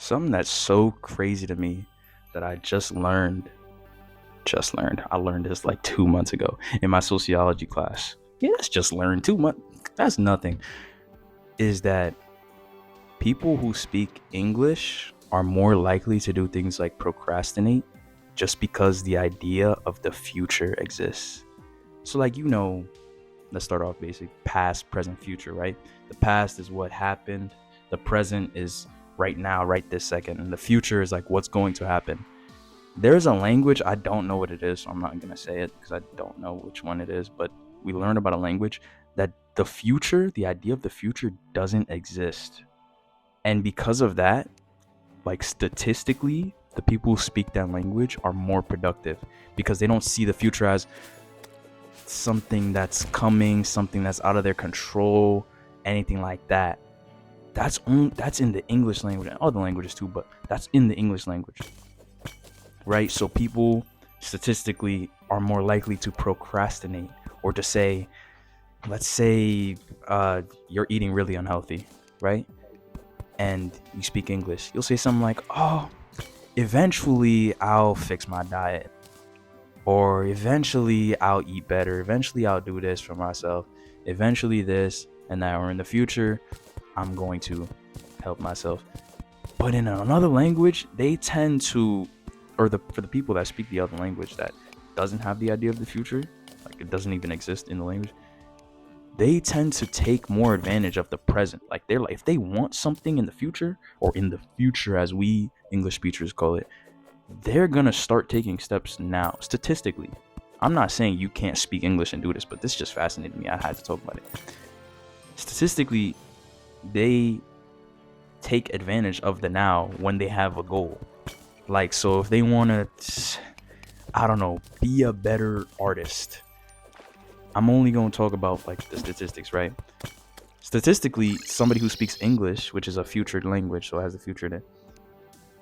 Something that's so crazy to me that I just learned. I learned this like 2 months ago in my sociology class. Yeah, that's just learned 2 months. That's nothing. Is that people who speak English are more likely to do things like procrastinate just because the idea of the future exists. So, like, let's start off basic: past, present, future, right? The past is what happened, the present is right now, right this second, and the future is like what's going to happen. There's a language, I don't know what it is, so I'm not going to say it because I don't know which one it is, but we learn about a language that the idea of the future doesn't exist. And because of that, like statistically, the people who speak that language are more productive because they don't see the future as something that's coming, something that's out of their control, anything like that. That's in the English language and other languages too, but that's in the English language, right? So people statistically are more likely to procrastinate or to say, let's say you're eating really unhealthy, right? And you speak English, you'll say something like, "Oh, eventually I'll fix my diet," or "Eventually I'll eat better. Eventually I'll do this for myself. Eventually this and that, or in the future I'm going to help myself." But in another language, they tend to, or for the people that speak the other language that doesn't have the idea of the future, like it doesn't even exist in the language, they tend to take more advantage of the present. Like they're like, if they want something in the future, or in the future as we English speakers call it, they're gonna start taking steps now. Statistically, I'm not saying you can't speak English and do this, but this just fascinated me. I had to talk about it. Statistically, they take advantage of the now when they have a goal. Like, so if they want to, I don't know, be a better artist, I'm only going to talk about like the statistics, right? Statistically, somebody who speaks English, which is a future language, so it has a future in it,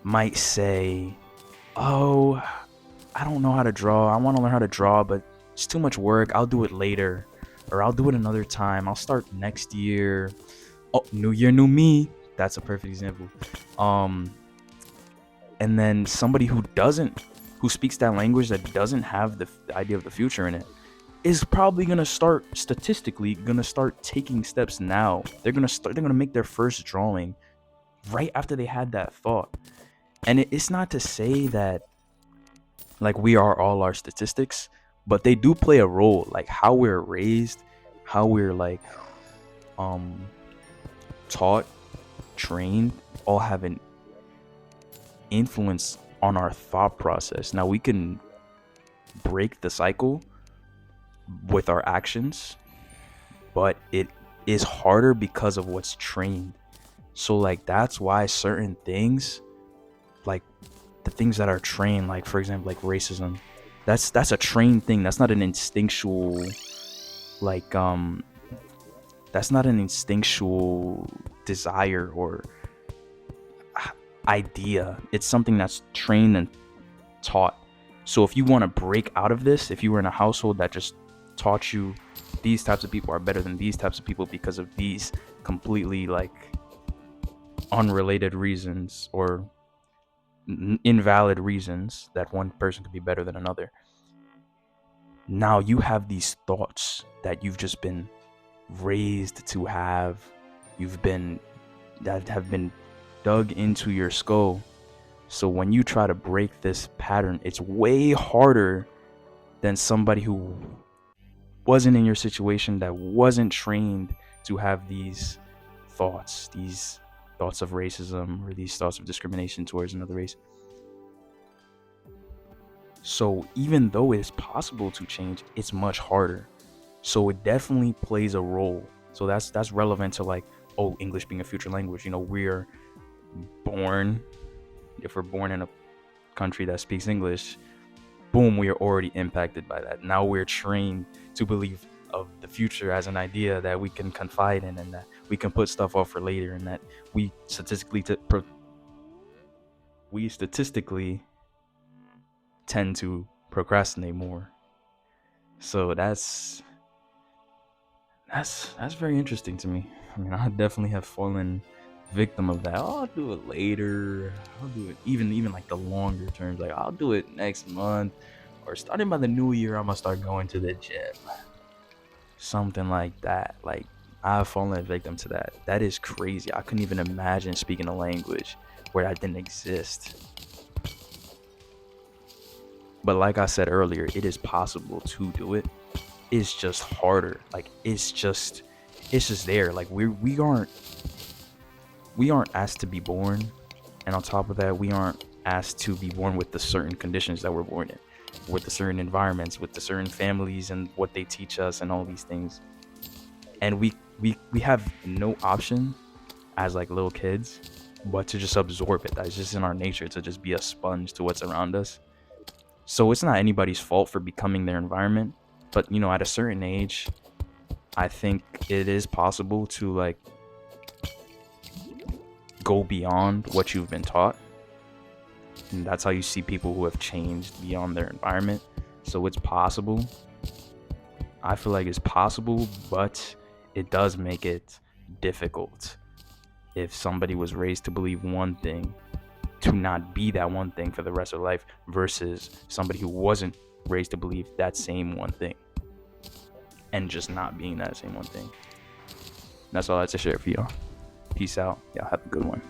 might say, "Oh, I don't know how to draw. I want to learn how to draw, but it's too much work. I'll do it later, or I'll do it another time. I'll start next year." Oh, new year, new me. That's a perfect example. Um, and then somebody who speaks that language that doesn't have the idea of the future in it is probably gonna start statistically gonna start taking steps now. They're gonna make their first drawing right after they had that thought. And it's not to say that like we are all our statistics, but they do play a role. Like how we're raised, how we're like um taught, trained, all have an influence on our thought process. Now we can break the cycle with our actions, but it is harder because of what's trained. So like that's why certain things, like the things that are trained, like for example like racism, that's a trained thing. That's not an instinctual, like that's not an instinctual desire or idea. It's something that's trained and taught. So if you want to break out of this, if you were in a household that just taught you these types of people are better than these types of people because of these completely like unrelated reasons or invalid reasons that one person could be better than another, now you have these thoughts that you've just been raised to have, you've been that have been dug into your skull. So when you try to break this pattern, it's way harder than somebody who wasn't in your situation, that wasn't trained to have these thoughts of racism or these thoughts of discrimination towards another race. So even though it is possible to change, it's much harder. So it definitely plays a role. So that's relevant to like, oh, English being a future language. We're born, if we're born in a country that speaks English, boom, we are already impacted by that. Now we're trained to believe of the future as an idea that we can confide in and that we can put stuff off for later, and that we statistically tend to procrastinate more. So that's very interesting to me. I mean, I definitely have fallen victim of that. Oh, I'll do it later. I'll do it even like the longer terms. Like I'll do it next month, or starting by the new year, I'm gonna start going to the gym. Something like that. Like I've fallen a victim to that. That is crazy. I couldn't even imagine speaking a language where that didn't exist. But like I said earlier, it is possible to do it. It's just harder. Like it's just there. Like we aren't asked to be born, and on top of that, we aren't asked to be born with the certain conditions that we're born in, with the certain environments, with the certain families and what they teach us and all these things. And we have no option as like little kids but to just absorb it. That's just in our nature, to just be a sponge to what's around us. So it's not anybody's fault for becoming their environment, but at a certain age, I think it is possible to like go beyond what you've been taught. And that's how you see people who have changed beyond their environment. So it's possible. I feel like it's possible, but it does make it difficult if somebody was raised to believe one thing, to not be that one thing for the rest of life, versus somebody who wasn't raised to believe that same one thing and just not being that same one thing. That's all I had to share for y'all. Peace out. Y'all have a good one.